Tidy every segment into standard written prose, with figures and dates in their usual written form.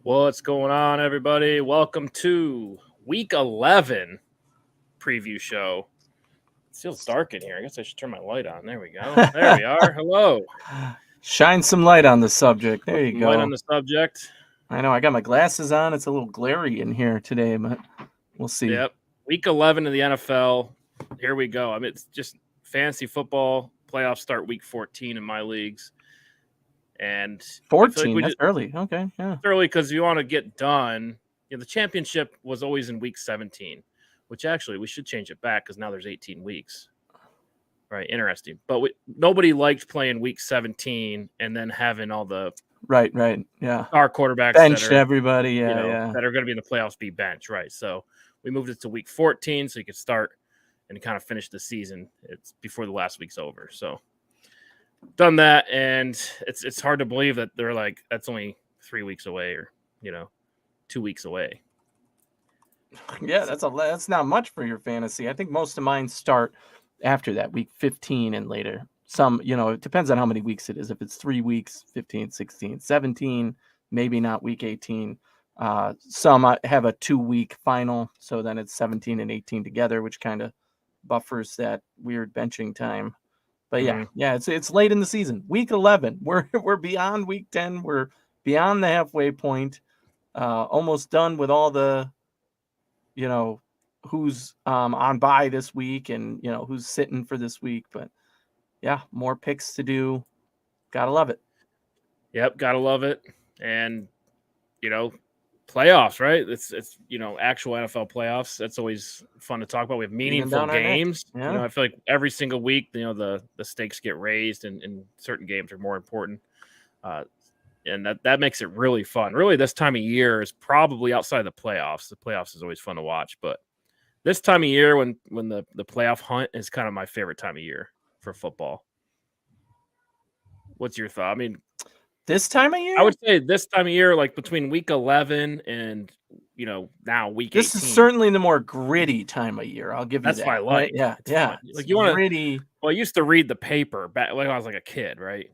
What's going on, everybody? Welcome to Week 11 preview show. It feels dark in here. I guess I should turn my light on. There we go. There we are. Hello. Shine some light on the subject. There you go. Light on the subject. I know. I got my glasses on. It's a little glary in here today, but we'll see. Yep. Week 11 of the NFL. Here we go. I mean, it's just fantasy football. Playoffs start week 14 in my leagues. And 14, that's early. Okay, yeah. It's early because you want to get done. The championship was always in week 17, which actually we should change it back because now there's 18 weeks. Right, interesting. But nobody liked playing week 17 and then having all the right, yeah, our quarterbacks benched everybody, yeah, that are going to be in the playoffs be benched, right? So we moved it to week 14 so you could start and kind of finish the season. It's before the last week's over, so. Done that, and it's hard to believe that they're like that's only 3 weeks away, or 2 weeks away. Yeah, that's not much for your fantasy. I think most of mine start after that, week 15 and later. Some, it depends on how many weeks it is. If it's 3 weeks, 15, 16, 17, maybe not week 18. Some have a 2-week final, so then it's 17 and 18 together, which kind of buffers that weird benching time. But yeah, it's late in the season. Week 11, we're beyond week 10. We're beyond the halfway point. Almost done with all the, who's on bye this week and who's sitting for this week. But yeah, more picks to do. Gotta love it. Yep, gotta love it. And playoffs, right? It's actual NFL playoffs. That's always fun to talk about. We have meaningful games. Yeah. I feel like every single week, the stakes get raised and certain games are more important. And that makes it really fun. Really, this time of year is probably outside the playoffs. The playoffs is always fun to watch, but this time of year when the playoff hunt is kind of my favorite time of year for football. What's your thought? I mean, this time of year? I would say this time of year, like between week 11 and, now week 18. This is certainly the more gritty time of year. I'll give you that. That's what I like. Right? Yeah. Like you want gritty. Well, I used to read the paper back when I was like a kid, right?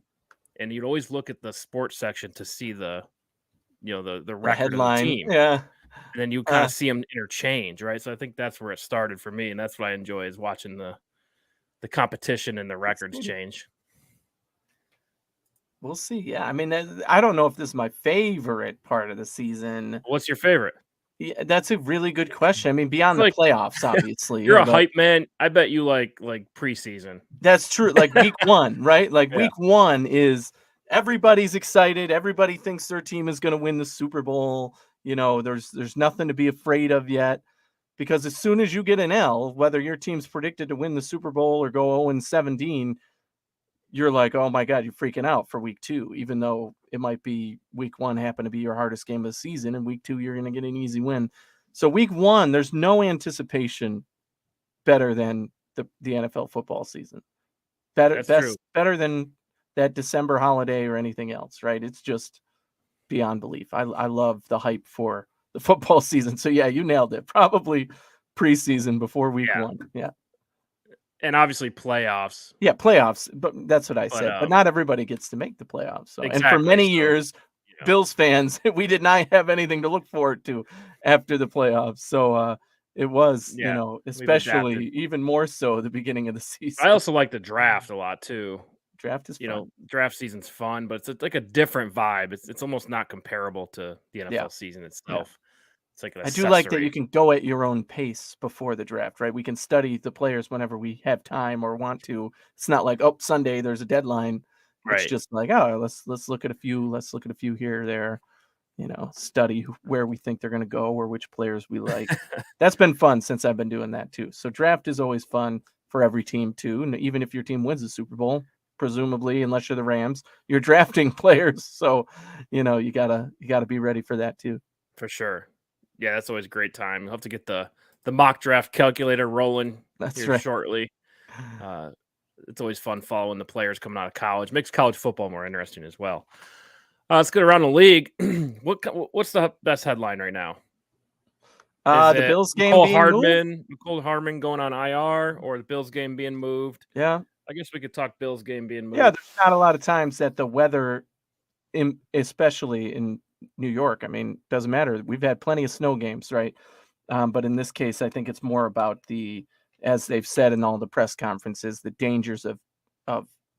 And you'd always look at the sports section to see the record headline. Of the team. Yeah. And then you kind of see them interchange, right? So I think that's where it started for me, and that's what I enjoy is watching the competition and the records change. We'll see. Yeah, I mean, I don't know if this is my favorite part of the season. What's your favorite? Yeah, that's a really good question. I mean, beyond the playoffs, obviously. You're a hype man. I bet you like preseason. That's true. Like week 1, right? Like week 1 is everybody's excited. Everybody thinks their team is going to win the Super Bowl. There's nothing to be afraid of yet, because as soon as you get an L, whether your team's predicted to win the Super Bowl or go 0-17, you're like, oh my God, you're freaking out for week 2, even though it might be week 1 happen to be your hardest game of the season, and week 2 you're going to get an easy win. So week 1, there's no anticipation better than the NFL football season. Better than that December holiday or anything else, right? It's just beyond belief. I love the hype for the football season. So yeah, you nailed it. Probably preseason before week 1. Yeah. And obviously playoffs. Yeah, playoffs. But that's what I said. But not everybody gets to make the playoffs. So. Exactly. And for many years, Bills fans, we did not have anything to look forward to after the playoffs. So it was, especially even more so the beginning of the season. I also like the draft a lot too. Draft is fun. Draft season's fun, but it's like a different vibe. It's almost not comparable to the NFL season itself. Yeah. It's like I do like that you can go at your own pace before the draft, right? We can study the players whenever we have time or want to. It's not like, oh, Sunday there's a deadline. It's just like, oh, let's look at a few. Let's look at a few here or there. Study where we think they're going to go or which players we like. That's been fun since I've been doing that too. So draft is always fun for every team too. And even if your team wins the Super Bowl, presumably, unless you're the Rams, you're drafting players. So, you gotta be ready for that too. For sure. Yeah, that's always a great time. You'll have to get the mock draft calculator rolling shortly. It's always fun following the players coming out of college. Makes college football more interesting as well. Let's get around the league. What's the best headline right now? The Bills game Mecole Hardman going on IR, or the Bills game being moved? Yeah. I guess we could talk Bills game being moved. Yeah, there's not a lot of times that the weather, especially in New York. I mean, doesn't matter. We've had plenty of snow games, right? But in this case, I think it's more about as they've said in all the press conferences, the dangers of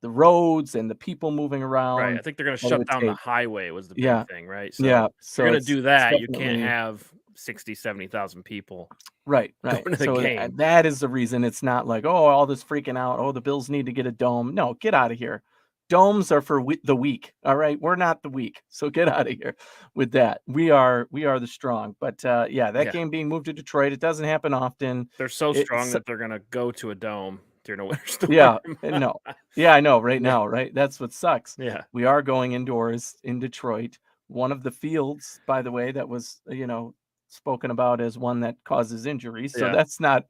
the roads and the people moving Right. around. I think they're going to that it shut would down the take. highway was the big Yeah, thing, right? yeah. So if you're So going to it's do that, you can't definitely have 60, 70,000 people right. going to the So game. that is the reason. It's not like, oh, all this freaking out. Oh, the Bills need to get a dome. No, get out of here. Domes are for the weak. All right, we're not the weak, so get out of here with that. We are the strong. But yeah, that game being moved to Detroit, it doesn't happen often. They're so strong It's that they're going to go to a dome during a winter storm. yeah, no, yeah, I know. Right Yeah. now, right, that's what sucks. Yeah. We are going indoors in Detroit. One of the fields, by the way, that was spoken about as one that causes injuries. So Yeah. that's not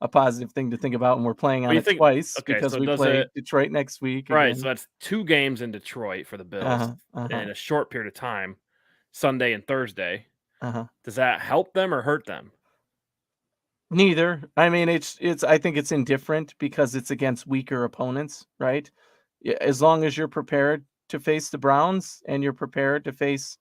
a positive thing to think about. And we're playing on you it think- twice okay, because so we does play it- Detroit next week Right. again. So that's 2 games in Detroit for the Bills in a short period of time, Sunday and Thursday. Does that help them or hurt them? Neither. I mean, it's. I think it's indifferent because it's against weaker opponents, right? As long as you're prepared to face the Browns and you're prepared to face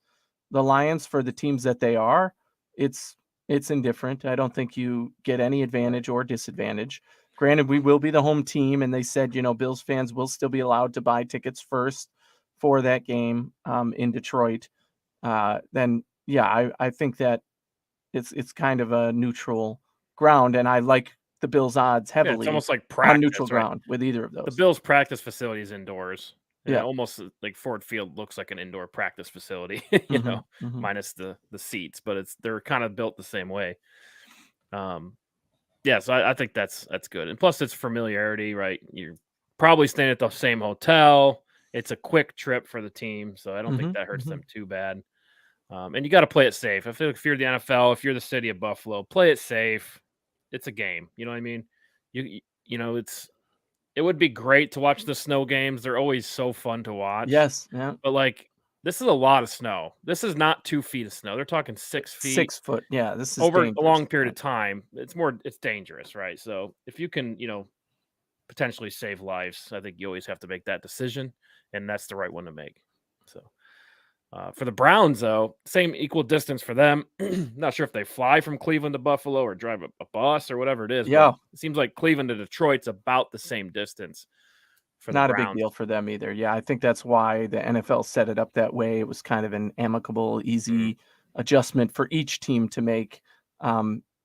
the Lions for the teams that they are, it's indifferent. I don't think you get any advantage or disadvantage. Granted, we will be the home team, and they said, Bills fans will still be allowed to buy tickets first for that game in Detroit. Then, yeah, I think that it's kind of a neutral ground, and I like the Bills' odds Yeah, it's heavily almost like practice, on neutral right? ground with either of The those. Bills' practice facility is indoors. Yeah. Almost like Ford Field looks like an indoor practice facility, minus the seats, but they're kind of built the same way. Yeah, so I think that's good. And plus it's familiarity, right? You're probably staying at the same hotel. It's a quick trip for the team, so I don't think that hurts them too bad. And you got to play it safe. I feel like if you're the NFL, if you're the city of Buffalo, play it safe. It's a game. You know what I mean? It would be great to watch the snow games. They're always so fun to watch. Yes, yeah. But like this is a lot of snow. This is not 2 feet of snow. They're talking 6 feet. 6 foot. Yeah, this is over dangerous. a long period of time. It's dangerous, right? So if you can, potentially save lives, I think you always have to make that decision, and that's the right one to make. So for the Browns, though, same equal distance for them. Not sure if they fly from Cleveland to Buffalo or drive a bus or whatever it is. Yeah. But it seems like Cleveland to Detroit's about the same distance for the Not a Browns. big deal for them either. Yeah, I think that's why the NFL set it up that way. It was kind of an amicable, easy adjustment for each team to make.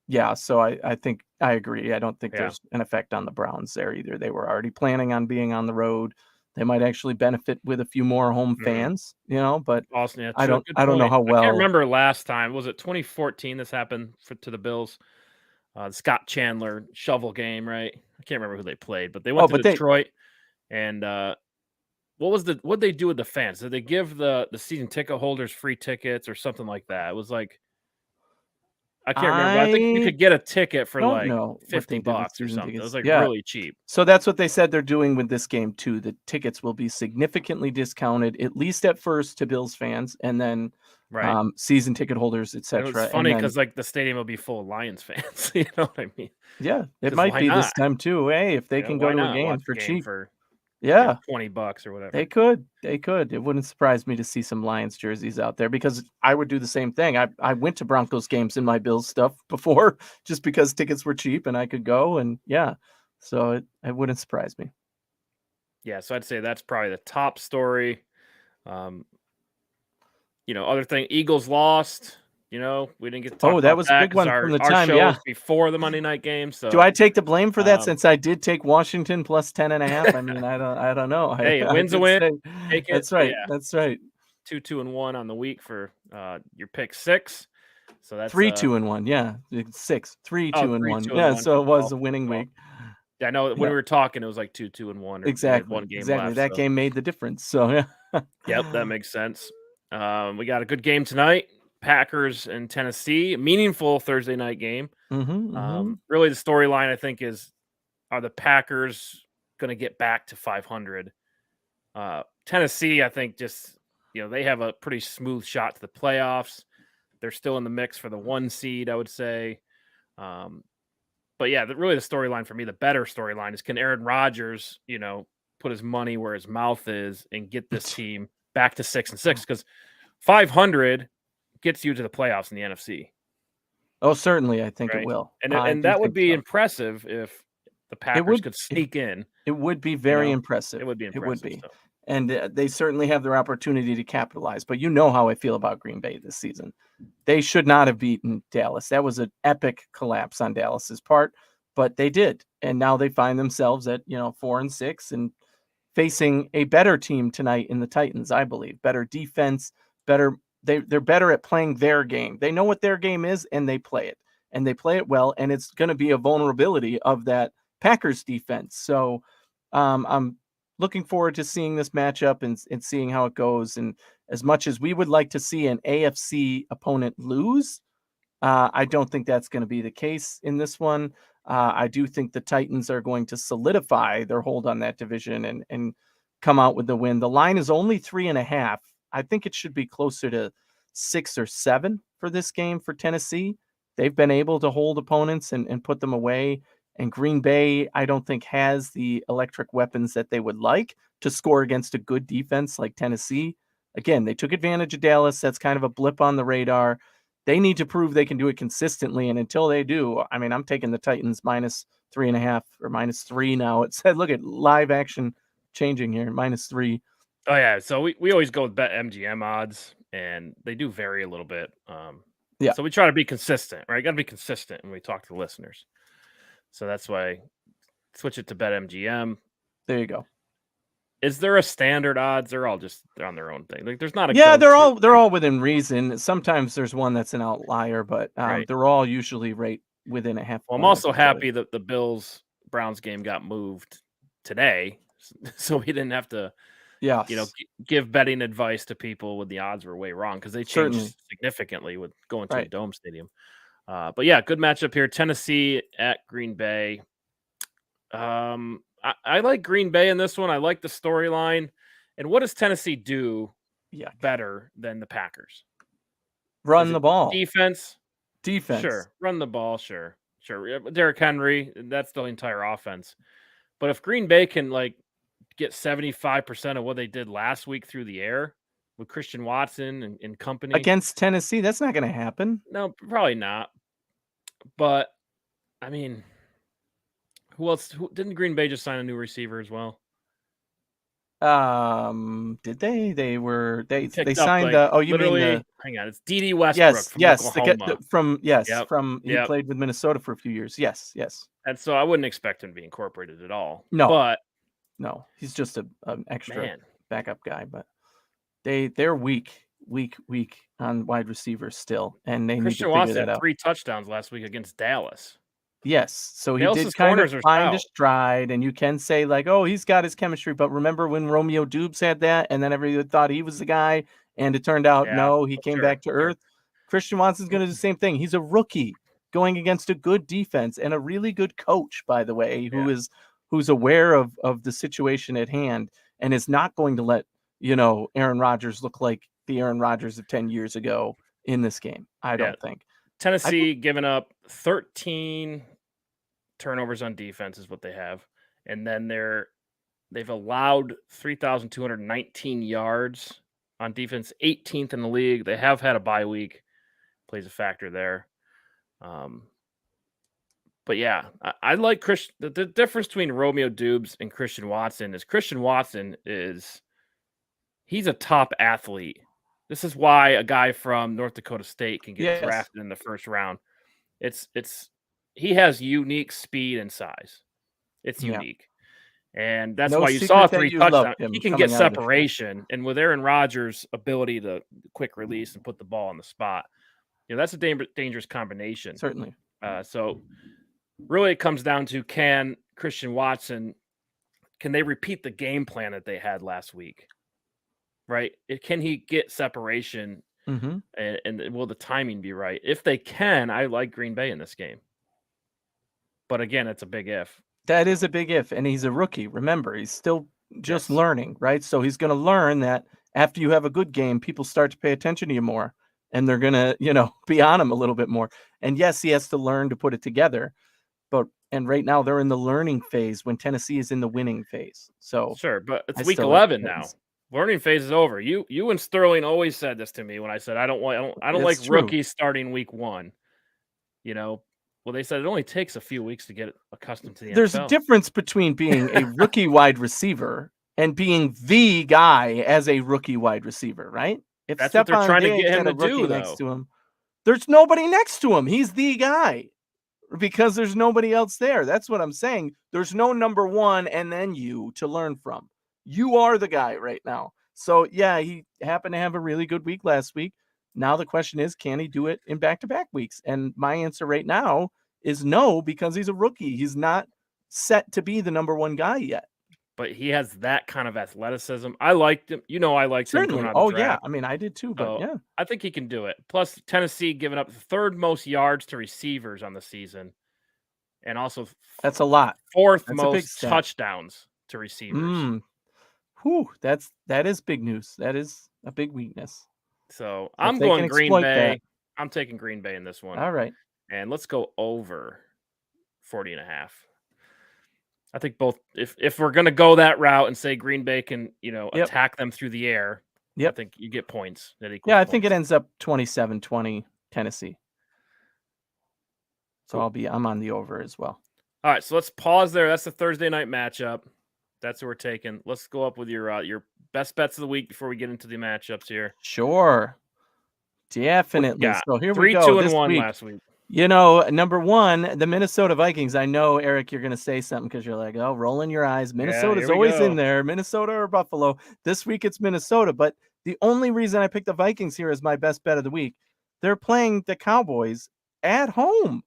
Yeah, so I think I agree. I don't think there's an effect on the Browns there either. They were already planning on being on the road. They might actually benefit with a few more home fans, but Austin, yeah, I don't good know point. how well. I can't remember last time. Was it 2014 this happened to the Bills? The Scott Chandler shovel game, right? I can't remember who they played, but they went to Detroit. And what'd they do with the fans? Did they give the season ticket holders free tickets or something like that? It was like I can't remember. I think you could get a ticket for like $50 or something. It was like really cheap. So that's what they said they're doing with this game too. The tickets will be significantly discounted, at least at first, to Bills fans, and then season ticket holders, etc. It's funny because like the stadium will be full of Lions fans. You know what I mean? Yeah, it might be this time too. Hey, if they can go to a game for cheap. $20 or whatever. They could. It wouldn't surprise me to see some Lions jerseys out there because I would do the same thing. I went to Broncos games in my Bills stuff before just because tickets were cheap and I could go. And so it wouldn't surprise me. Yeah, so I'd say that's probably the top story. Other thing, Eagles lost. We didn't get to talk about that was a big one from the time. Our show was before the Monday night game. So do I take the blame for that since I did take Washington plus 10.5? I mean, I don't know. Hey, a win's a win. That's right. Yeah. That's right. 2-2-1 on the week for your pick 6. So that's 3-2-1. Yeah, 6. 3-2-1. Yeah, so it was a winning week. Yeah, I know when we were talking, it was like 2-2-1. Exactly. One game exactly. left, that game made the difference. So yeah. Yep, that makes sense. We got a good game tonight. Packers and Tennessee, a meaningful Thursday night game. Really, the storyline I think is: are the Packers going to get back to 500? Tennessee, I think, just they have a pretty smooth shot to the playoffs. They're still in the mix for the 1 seed, I would say. But yeah, really the storyline for me, the better storyline is: can Aaron Rodgers, put his money where his mouth is and get this team back to 6-6? Because 500 gets you to the playoffs in the NFC. Oh, certainly, I think Right? it will. And that would be impressive if the Packers could sneak in. It would be very You know, impressive. It would be impressive. It would be. So. And they certainly have their opportunity to capitalize. But you know how I feel about Green Bay this season. They should not have beaten Dallas. That was an epic collapse on Dallas's part, but they did. And now they find themselves at 4-6 and facing a better team tonight in the Titans, I believe. Better defense, better. They're better at playing their game. They know what their game is, and they play it. And they play it well, and it's going to be a vulnerability of that Packers defense. So I'm looking forward to seeing this matchup and seeing how it goes. And as much as we would like to see an AFC opponent lose, I don't think that's going to be the case in this one. I do think the Titans are going to solidify their hold on that division and come out with the win. The line is only 3.5. I think it should be closer to 6 or 7 for this game for Tennessee. They've been able to hold opponents and put them away. And Green Bay, I don't think, has the electric weapons that they would like to score against a good defense like Tennessee. Again, they took advantage of Dallas. That's kind of a blip on the radar. They need to prove they can do it consistently. And until they do, I mean, I'm taking the Titans -3.5 or -3 now. It said, look at live action changing here, -3. Oh, yeah. So we always go with bet MGM odds, and they do vary a little bit. Yeah. So we try to be consistent, right? Got to be consistent when we talk to the listeners. So that's why switch it to BetMGM. There you go. Is there a standard odds? They're all they're on their own thing. Like there's not a they're all within reason. Sometimes there's one that's an outlier, but right. They're all usually right within a half. Well, I'm also happy that the Bills Browns game got moved today, so we didn't have to give betting advice to people when the odds were way wrong because they changed significantly with going to a dome stadium. But yeah, good matchup here. Tennessee at Green Bay. I like Green Bay in this one. I like the storyline. And what does Tennessee do better than the Packers? Run the ball. Defense. Sure. Run the ball. Sure. Derrick Henry. That's the entire offense. But if Green Bay can get 75% of what they did last week through the air with Christian Watson and company against Tennessee, that's not going to happen. No, probably not. But I mean, who else? Didn't Green Bay just sign a new receiver as well? Did they? They signed. You mean the? Hang on, it's D.D. Westbrook from Oklahoma. He played with Minnesota for a few years. Yes. And so I wouldn't expect him to be incorporated at all. No, he's just an extra backup guy. But they're weak on wide receivers still, and they Christian need to figure that out. 3 touchdowns last week against Dallas. Yes, so he did kind of find his stride, and you can say he's got his chemistry. But remember when Romeo Dubes had that, and then everyone thought he was the guy, and it turned out he came back to earth. Christian Watson's going to do the same thing. He's a rookie going against a good defense and a really good coach, by the way, who's aware of the situation at hand and is not going to let Aaron Rodgers look like the Aaron Rodgers of 10 years ago in this game. I don't think. Tennessee giving up 13 turnovers on defense is what they have. And then they've allowed 3,219 yards on defense, 18th in the league. They have had a bye week, plays a factor there. But yeah, I like the difference between Romeo Dubes and Christian Watson is he's a top athlete. This is why a guy from North Dakota State can get drafted in the first round. He has unique speed and size. It's unique. And that's why you saw 3 touchdowns. He can get separation. And with Aaron Rodgers' ability to quick release and put the ball on the spot, that's a dangerous combination. Certainly. So really it comes down to can they repeat the game plan that they had last week? Right? Can he get separation? Mm-hmm. And will the timing be right? If they can, I like Green Bay in this game. But again, it's a big if. That is a big if, and he's a rookie. Remember, he's still just learning, right? So he's going to learn that after you have a good game, people start to pay attention to you more, and they're going to, be on him a little bit more. And yes, he has to learn to put it together. And right now they're in the learning phase when Tennessee is in the winning phase. So sure, but it's week 11 now. Learning phase is over. You and Sterling always said this to me when I said I don't like It's true. rookies starting week 1. Well, they said it only takes a few weeks to get accustomed to the There's NFL. a difference between being a rookie wide receiver and being the guy as a rookie wide receiver, right? If That's what they're Stephon trying to Diggs get him had a to rookie do, next though. to him, there's nobody next to him. He's the guy because there's nobody else there. That's what I'm saying. There's no number one and then you to learn from. You are the guy right now. So, yeah, he happened to have a really good week last week. Now the question is, can he do it in back-to-back weeks? And my answer right now is no, because he's a rookie. He's not set to be the number one guy yet. But he has that kind of athleticism. I liked him. I liked him coming out of the draft. Yeah. I mean, I did too, but So, yeah. I think he can do it. Plus, Tennessee giving up the 3rd most yards to receivers on the season, and also That's a lot. 4th That's a big most stat. touchdowns to receivers. That is big news. That is a big weakness. So If I'm they going can Green exploit Bay. that. I'm taking Green Bay in this one. All right. And let's go over 40.5. I think both, if we're going to go that route and say Green Bay can, attack them through the air, I think you get points. Yeah, I think it ends up 27-20 Tennessee. So I'm on the over as well. All right, so let's pause there. That's the Thursday night matchup. That's what we're taking. Let's go up with your best bets of the week before we get into the matchups here. Sure. Definitely. Yeah. So here 3, we go. 2, and this 1 week. last week. Number one, the Minnesota Vikings. I know, Eric, you're going to say something because you're like, oh, rolling your eyes. Minnesota's always in there. Minnesota or Buffalo. This week it's Minnesota. But the only reason I picked the Vikings here as my best bet of the week, they're playing the Cowboys at home,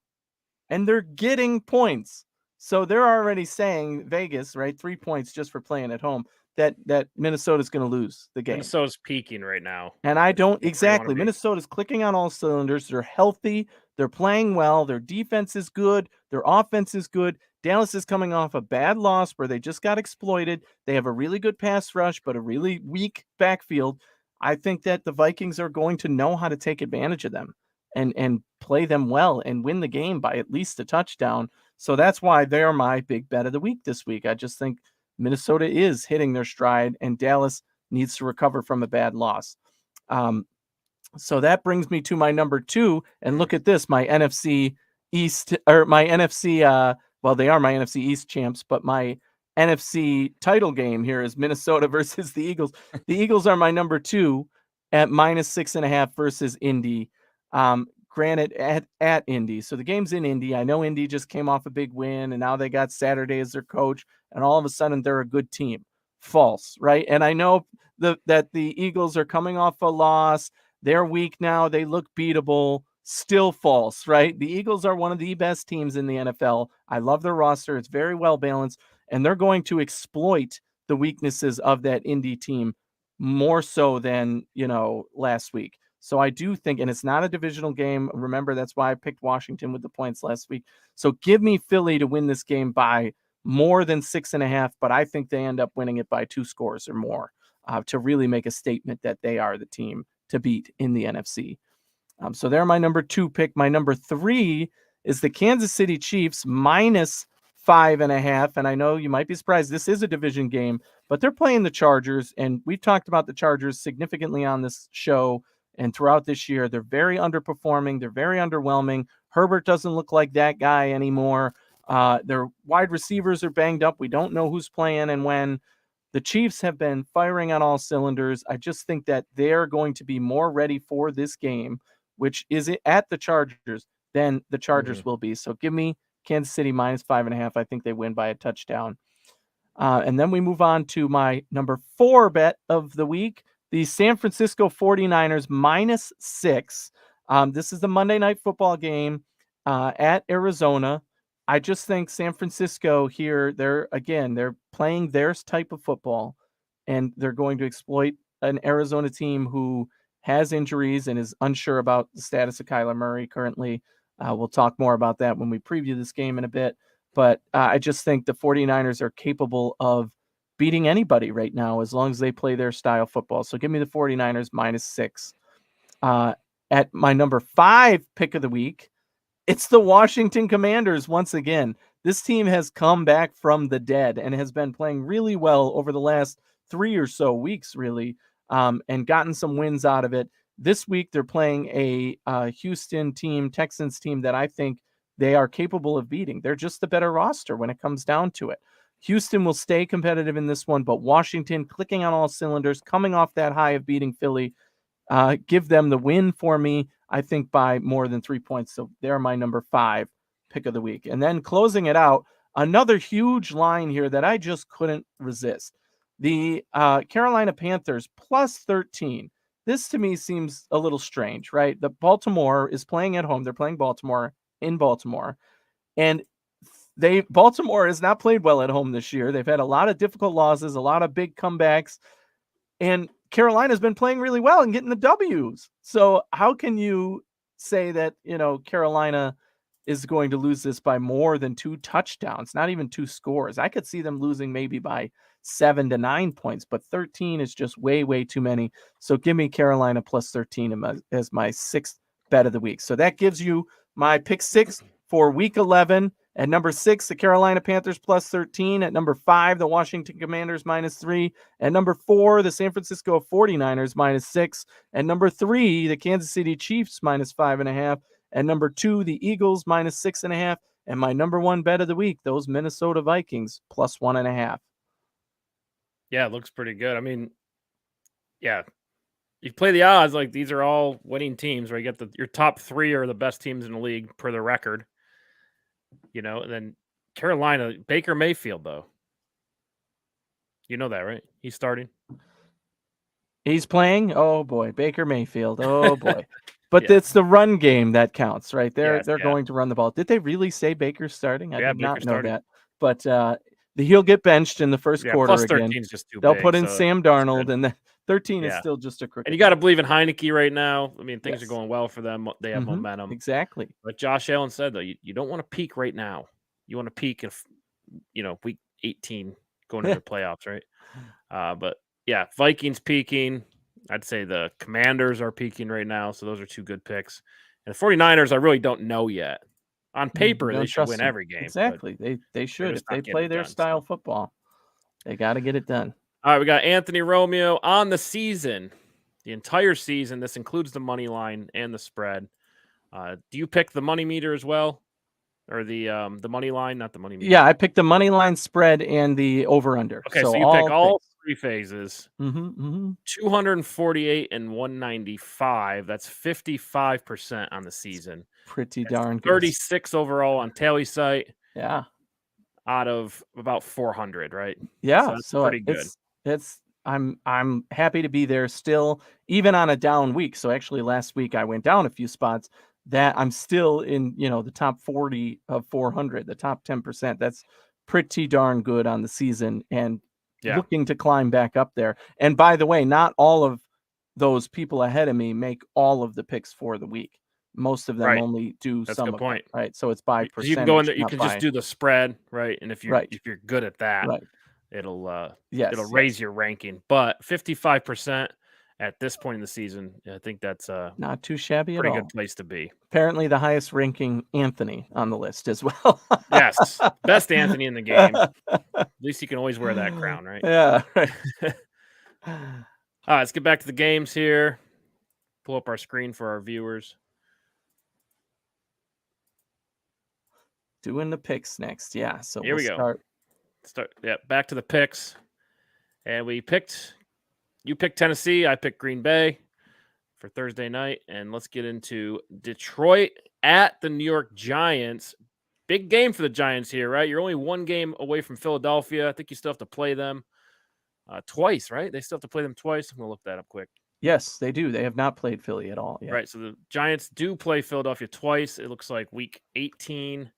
and they're getting points. So they're already saying, Vegas, right, 3 points just for playing at home, that Minnesota's going to lose the game. Minnesota's peaking right now. And I don't exactly. Minnesota's clicking on all cylinders. They're healthy. They're playing well. Their defense is good. Their offense is good. Dallas is coming off a bad loss where they just got exploited. They have a really good pass rush, but a really weak backfield. I think that the Vikings are going to know how to take advantage of them and play them well and win the game by at least a touchdown. So that's why they're my big bet of the week this week. I just think Minnesota is hitting their stride, and Dallas needs to recover from a bad loss. So that brings me to my number 2. And look at this, my NFC East, or my NFC, they are my NFC East champs, but my NFC title game here is Minnesota versus the Eagles. The Eagles are my number 2 at -6.5 versus Indy. Granted, at Indy. So the game's in Indy. I know Indy just came off a big win, and now they got Saturday as their coach, and all of a sudden they're a good team. False, right? And I know that the Eagles are coming off a loss. They're weak now. They look beatable. Still false, right? The Eagles are one of the best teams in the NFL. I love their roster. It's very well balanced, and they're going to exploit the weaknesses of that Indy team more so than, last week. So I do think, and it's not a divisional game. Remember, that's why I picked Washington with the points last week. So give me Philly to win this game by more than 6.5, but I think they end up winning it by 2 scores or more to really make a statement that they are the team to beat in the NFC. So they're my number 2 pick. My number 3 is the Kansas City Chiefs -5.5. And I know you might be surprised. This is a division game, but they're playing the Chargers. And we've talked about the Chargers significantly on this show and throughout this year. They're very underperforming. They're very underwhelming. Herbert doesn't look like that guy anymore. Their wide receivers are banged up. We don't know who's playing and when. The Chiefs have been firing on all cylinders. I just think that they're going to be more ready for this game, which is at the Chargers, than the Chargers will be. So give me Kansas City -5.5. I think they win by a touchdown. And then we move on to my number 4 bet of the week, the San Francisco 49ers -6. This is the Monday Night Football game at Arizona. I just think San Francisco here, they're playing their type of football, and they're going to exploit an Arizona team who has injuries and is unsure about the status of Kyler Murray currently. We'll talk more about that when we preview this game in a bit. But I just think the 49ers are capable of beating anybody right now as long as they play their style football. So give me the 49ers -6. At my number 5 pick of the week, it's the Washington Commanders once again. This team has come back from the dead and has been playing really well over the last 3 or so weeks, really, and gotten some wins out of it. This week, they're playing a Houston team, Texans team that I think they are capable of beating. They're just the better roster when it comes down to it. Houston will stay competitive in this one, but Washington clicking on all cylinders, coming off that high of beating Philly, give them the win for me, I think, by more than 3 points. So they're my number 5 pick of the week. And then closing it out, another huge line here that I just couldn't resist. The Carolina Panthers plus 13. This to me seems a little strange, right? The Baltimore is playing at home. They're playing Baltimore in Baltimore. And Baltimore has not played well at home this year. They've had a lot of difficult losses, a lot of big comebacks. And Carolina's been playing really well and getting the W's. So how can you say that, Carolina is going to lose this by more than 2 touchdowns, not even 2 scores? I could see them losing maybe by 7 to 9 points, but 13 is just way, way too many. So give me Carolina plus 13 as my 6th bet of the week. So that gives you my pick 6 for week 11. At number 6, the Carolina Panthers plus 13. At number 5, the Washington Commanders -3. At number 4, the San Francisco 49ers -6. At number 3, the Kansas City Chiefs -5.5. At number 2, the Eagles -6.5. And my number 1 bet of the week, those Minnesota Vikings plus 1.5. Yeah, it looks pretty good. I mean, yeah, you play the odds like these are all winning teams, right? You get your top 3 are the best teams in the league per the record. And then Carolina, Baker Mayfield, though. You know that, right? He's starting. He's playing? Oh, boy. Baker Mayfield. Oh, boy. But It's the run game that counts, right? They're going to run the ball. Did they really say Baker's starting? I did not know that. But he'll get benched in the first quarter plus again. 13 is just too They'll big, put in Sam Darnold, and 13 is still just a crooked. And you got to believe in Heineke right now. I mean, things are going well for them. They have momentum. Exactly. But Josh Allen said, though, you don't want to peak right now. You want to peak if, week 18 going into the playoffs, right? But, yeah, Vikings peaking. I'd say the Commanders are peaking right now, so those are 2 good picks. And the 49ers, I really don't know yet. On paper, they should win every game. Exactly. They should. If they play their style football, they got to get it done. All right, we got Anthony Romeo on the season, the entire season. This includes the money line and the spread. Do you pick the money meter as well, or the money line, not the money meter? Yeah, I picked the money line, spread, and the over under. Okay, so you pick all 3 phases. 248 and 195. That's 55% on the season. Pretty darn good. 36 overall on Tally site. Yeah. Out of about 400, right? Yeah, so that's pretty good. I'm happy to be there still, even on a down week. So actually last week I went down a few spots, that I'm still in, the top 40 of 400, the top 10%. That's pretty darn good on the season, and looking to climb back up there. And by the way, not all of those people ahead of me make all of the picks for the week. Most of them only do some of it, right? So it's by percentage. You can go in there, you can just do the spread, right? And if you're good at that, it'll raise your ranking. But 55% at this point in the season, I think that's not too shabby at all. Pretty good place to be. Apparently the highest ranking Anthony on the list as well. Yes, best Anthony in the game. At least you can always wear that crown, right? Yeah. Right. All right, let's get back to the games here. Pull up our screen for our viewers. Doing the picks next. Yeah. So here we go. Start. Yeah. Back to the picks. And you picked Tennessee. I picked Green Bay for Thursday night. And let's get into Detroit at the New York Giants. Big game for the Giants here, right? You're only 1 game away from Philadelphia. I think you still have to play them twice, right? They still have to play them twice. I'm going to look that up quick. Yes, they do. They have not played Philly at all yet. Right. So the Giants do play Philadelphia twice. It looks like week 18.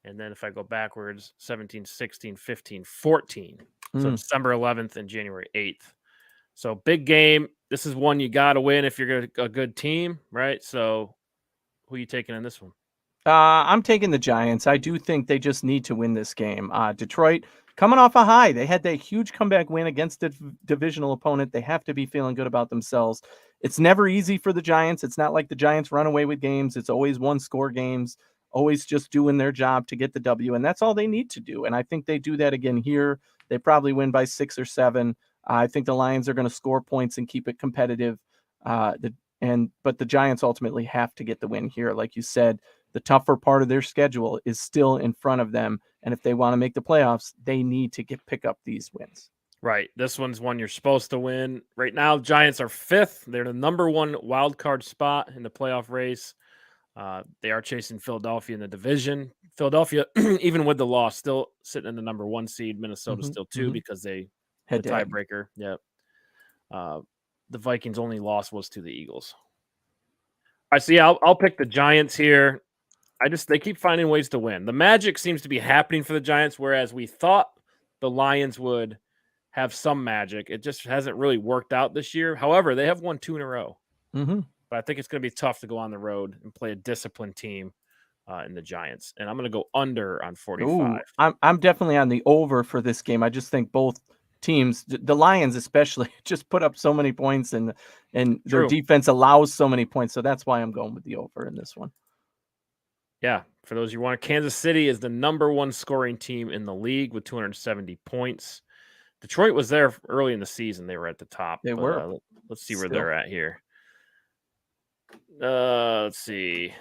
And then if I go backwards, 17, 16, 15, 14. So December 11th and January 8th. So big game. This is one you got to win if you're a good team, right? So who are you taking in this one? I'm taking the Giants. I do think they just need to win this game. Detroit coming off a high. They had that huge comeback win against a divisional opponent. They have to be feeling good about themselves. It's never easy for the Giants. It's not like the Giants run away with games. It's always 1-score games. Always just doing their job to get the W, and that's all they need to do. And I think they do that again here. They probably win by 6 or 7. I think the Lions are going to score points and keep it competitive. But the Giants ultimately have to get the win here. Like you said, the tougher part of their schedule is still in front of them. And if they want to make the playoffs, they need to pick up these wins. Right. This one's one you're supposed to win. Right now, Giants are 5th. They're the number 1 wild card spot in the playoff race. They are chasing Philadelphia in the division. Philadelphia, even with the loss, still sitting in the number 1 seed. Minnesota still 2 because they had the tiebreaker. Yep. The Vikings' only loss was to the Eagles. All right, so yeah, I'll pick the Giants here. They keep finding ways to win. The magic seems to be happening for the Giants, whereas we thought the Lions would have some magic. It just hasn't really worked out this year. However, they have won 2 in a row. But I think it's going to be tough to go on the road and play a disciplined team in the Giants. And I'm going to go under on 45. Ooh, I'm definitely on the over for this game. I just think both teams, the Lions especially, just put up so many points and their defense allows so many points. So that's why I'm going with the over in this one. Yeah, for those you want, Kansas City is the number 1 scoring team in the league with 270 points. Detroit was there early in the season. They were at the top. They were. Let's see where they're at here. Let's see.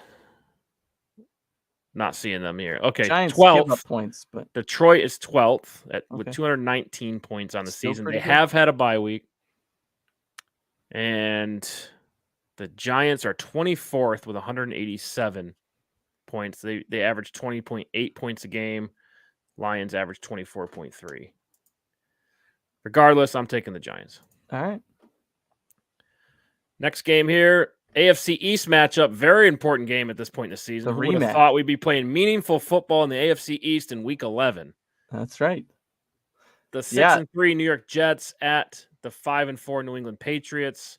Not seeing them here. Okay, Giants 12th give up points, but Detroit is 12th with 219 points on the season. They have had a bye week. And the Giants are 24th with 187 points. They average 20.8 points a game. Lions average 24.3. Regardless, I'm taking the Giants. All right. Next game here, AFC East matchup. Very important game at this point in the season. Who would have thought we'd be playing meaningful football in the AFC East in Week 11? That's right. The 6-3 New York Jets at the 5-4 New England Patriots.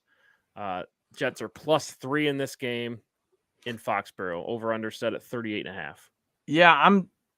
Jets are +3 in this game in Foxborough. Over/under set at 38.5. Yeah,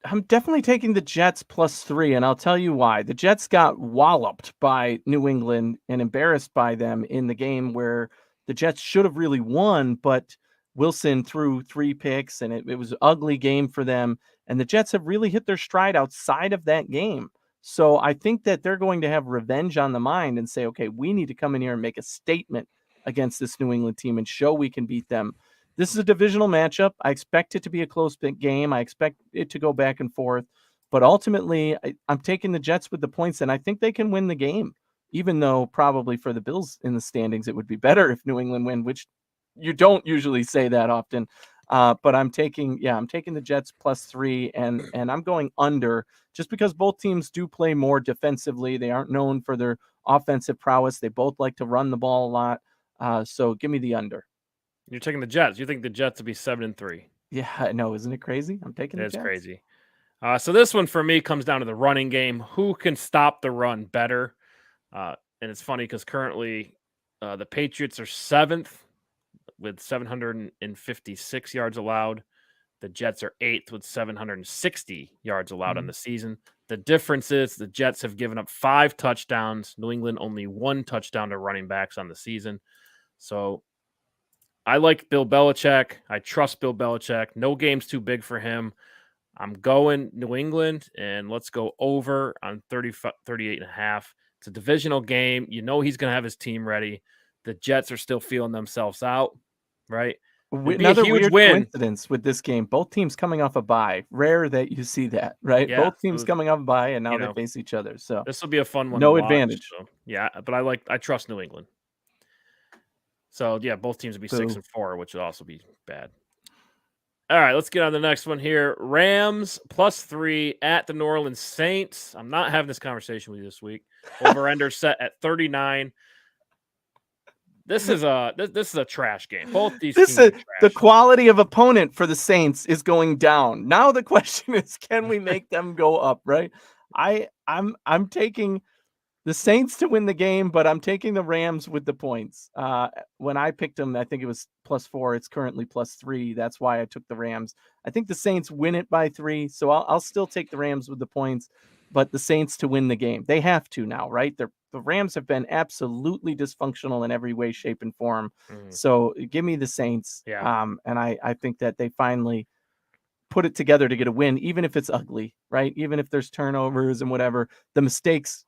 I'm definitely taking the Jets +3, and I'll tell you why. The Jets got walloped by New England and embarrassed by them in the game where the Jets should have really won, but Wilson threw 3 picks, and it was an ugly game for them. And the Jets have really hit their stride outside of that game. So I think that they're going to have revenge on the mind and say, okay, we need to come in here and make a statement against this New England team and show we can beat them. This is a divisional matchup. I expect it to be a close game. I expect it to go back and forth. But ultimately, I'm taking the Jets with the points, and I think they can win the game, even though probably for the Bills in the standings, it would be better if New England win, which you don't usually say that often. But I'm taking the Jets +3, and I'm going under just because both teams do play more defensively. They aren't known for their offensive prowess. They both like to run the ball a lot. So give me the under. You're taking the Jets. You think the Jets will be 7-3? Yeah, I know. Isn't it crazy? I'm taking the Jets. It's crazy. So this one for me comes down to the running game. Who can stop the run better? And it's funny because currently the Patriots are 7th with 756 yards allowed. The Jets are 8th with 760 yards allowed on the season. The difference is the Jets have given up 5 touchdowns. New England only 1 touchdown to running backs on the season. So I like Bill Belichick. I trust Bill Belichick. No game's too big for him. I'm going New England, and let's go over on 38.5. It's a divisional game. You know he's going to have his team ready. The Jets are still feeling themselves out, right? Another weird coincidence with this game. Both teams coming off a bye. Rare that you see that, right? Yeah, both teams coming off a bye, and now they face each other. So this will be a fun one. No advantage. So, yeah, but I trust New England. So, yeah, both teams will be 6-4, which would also be bad. All right, let's get on the next one here. Rams +3 at the New Orleans Saints. I'm not having this conversation with you this week. Over/under set at 39. This is a trash game. Both these teams are trash. The quality of opponent for the Saints is going down. Now the question is, can we make them go up, right? I'm taking the Saints to win the game, but I'm taking the Rams with the points. When I picked them, I think it was +4. It's currently +3. That's why I took the Rams. I think the Saints win it by 3, so I'll still take the Rams with the points, but the Saints to win the game. They have to now, right? The Rams have been absolutely dysfunctional in every way, shape, and form. So give me the Saints. Yeah. And I think that they finally put it together to get a win, even if it's ugly, right? Even if there's turnovers and whatever, the mistakes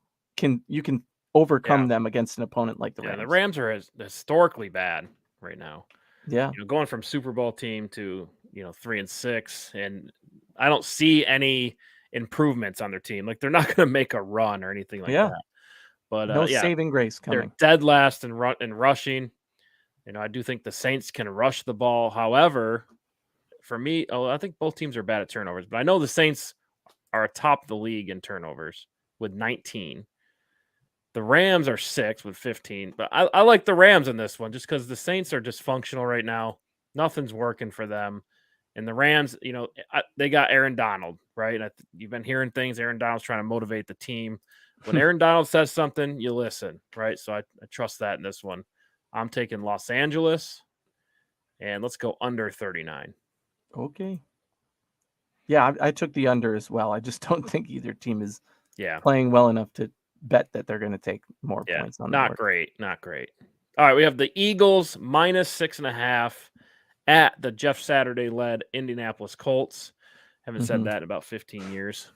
you can overcome them against an opponent like the Rams. The Rams are historically bad right now. Yeah. Going from Super Bowl team to 3-6, and I don't see any improvements on their team. Like, they're not going to make a run or anything like that. But no saving grace coming. They're dead last in rushing. I do think the Saints can rush the ball. However, for me, I think both teams are bad at turnovers, but I know the Saints are atop the league in turnovers with 19. The Rams are 6 with 15, but I like the Rams in this one just because the Saints are dysfunctional right now. Nothing's working for them. And the Rams, they got Aaron Donald, right? You've been hearing things. Aaron Donald's trying to motivate the team. When Aaron Donald says something, you listen, right? So I trust that in this one. I'm taking Los Angeles, and let's go under 39. Okay. Yeah, I took the under as well. I just don't think either team is playing well enough to bet that they're going to take more points on the board. Not great. All right, we have the Eagles -6.5 at the Jeff Saturday-led Indianapolis Colts. Haven't said that in about 15 years.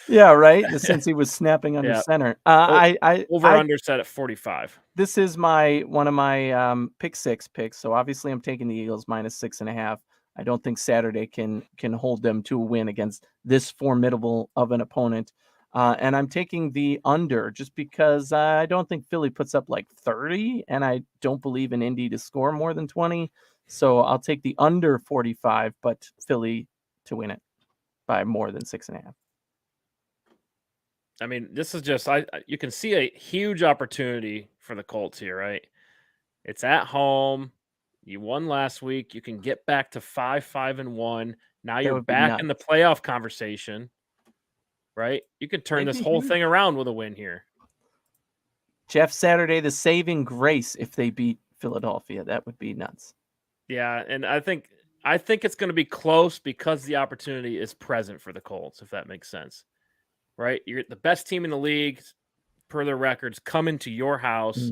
Yeah, right. Since he was snapping under center. Over/under set at 45. This is one of my pick 6 picks. So obviously I'm taking the Eagles -6.5. I don't think Saturday can hold them to a win against this formidable of an opponent. And I'm taking the under just because I don't think Philly puts up like 30, and I don't believe in Indy to score more than 20. So I'll take the under 45, but Philly to win it by more than 6.5. I mean, this is just you can see a huge opportunity for the Colts here, right? It's at home. You won last week. You can get back to 5-1. Now you're back in the playoff conversation, right? You could turn this whole thing around with a win here. Jeff Saturday, the saving grace if they beat Philadelphia. That would be nuts. Yeah, and I think it's going to be close because the opportunity is present for the Colts, if that makes sense. Right? You're the best team in the league, per their records, coming to your house.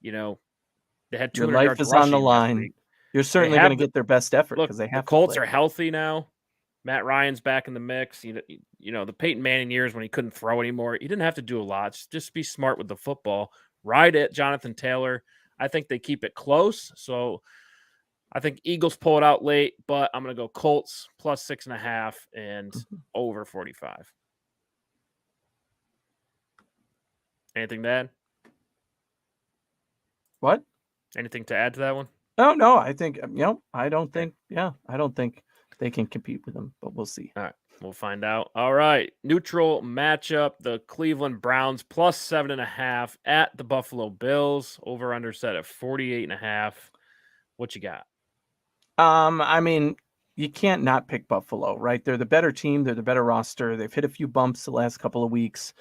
They had 200 Your life yards is on the line. Week. You're certainly going to get their best effort because they have the Colts are healthy now. Matt Ryan's back in the mix. The Peyton Manning years when he couldn't throw anymore. He didn't have to do a lot. Just be smart with the football. Ride it, Jonathan Taylor. I think they keep it close. So I think Eagles pull it out late, but I'm going to go Colts +6.5 and over 45. Anything to add? What? Anything to add to that one? Oh, no. I think, I don't think they can compete with them, but we'll see. All right. We'll find out. All right. Neutral matchup. The Cleveland Browns +7.5 at the Buffalo Bills. Over/under set at 48.5. What you got? I mean, you can't not pick Buffalo, right? They're the better team. They're the better roster. They've hit a few bumps the last couple of weeks.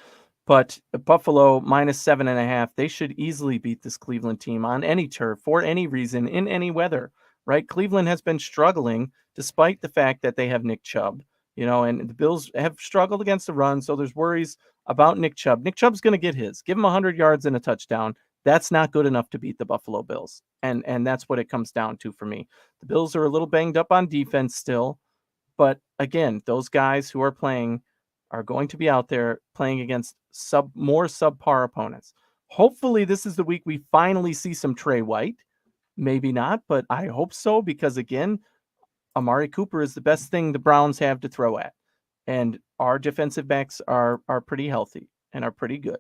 But Buffalo -7.5, they should easily beat this Cleveland team on any turf, for any reason, in any weather, right? Cleveland has been struggling despite the fact that they have Nick Chubb, and the Bills have struggled against the run. So there's worries about Nick Chubb. Nick Chubb's going to get his. Give him 100 yards and a touchdown. That's not good enough to beat the Buffalo Bills. And that's what it comes down to for me. The Bills are a little banged up on defense still. But again, those guys who are playing are going to be out there playing against more subpar opponents. Hopefully this is the week we finally see some Trey White. Maybe not, but I hope so, because again, Amari Cooper is the best thing the Browns have to throw at. And our defensive backs are pretty healthy and are pretty good.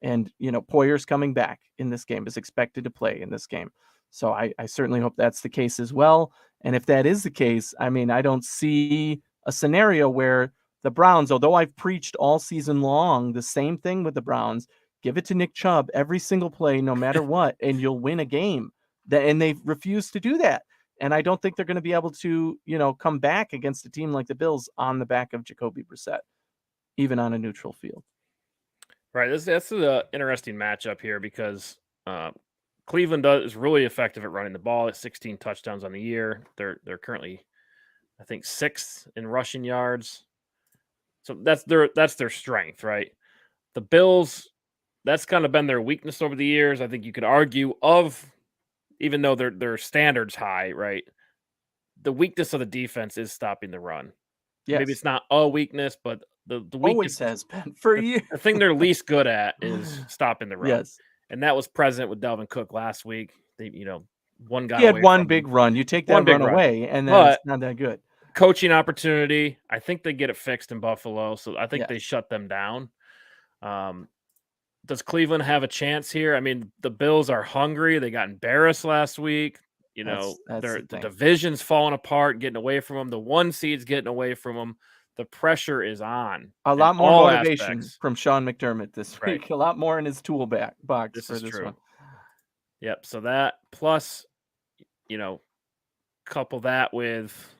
And, Poyer's coming back in this game, is expected to play in this game. So I certainly hope that's the case as well. And if that is the case, I mean, I don't see a scenario where the Browns, although I've preached all season long the same thing with the Browns, give it to Nick Chubb every single play, no matter what, and you'll win a game. And they've refused to do that. And I don't think they're going to be able to, come back against a team like the Bills on the back of Jacoby Brissett, even on a neutral field. Right. That's an interesting matchup here because Cleveland is really effective at running the ball. At 16 touchdowns on the year. They're currently, I think, 6th in rushing yards. So that's their strength, right? The Bills, that's kind of been their weakness over the years. I think you could argue even though their standards high, right? The weakness of the defense is stopping the run. Yes. Maybe it's not a weakness, but The week Always has been for years. the thing they're least good at is stopping the run. Yes. And that was present with Dalvin Cook last week. They, one got He had away one from big him. run. You take One that big run run. away, and then But it's not that good. coaching opportunity, I think they get it fixed in Buffalo. So I think they Yes. shut them down. Does Cleveland have a chance here? I mean, the Bills are hungry. They got embarrassed last week. That's The the thing. division's falling apart, getting away from them. The 1 seed's getting away from them. The pressure is on. A in lot more all motivation aspects. from Sean McDermott this Right. week. A lot more in his box This for is this true. one. Yep. So that plus, couple that with,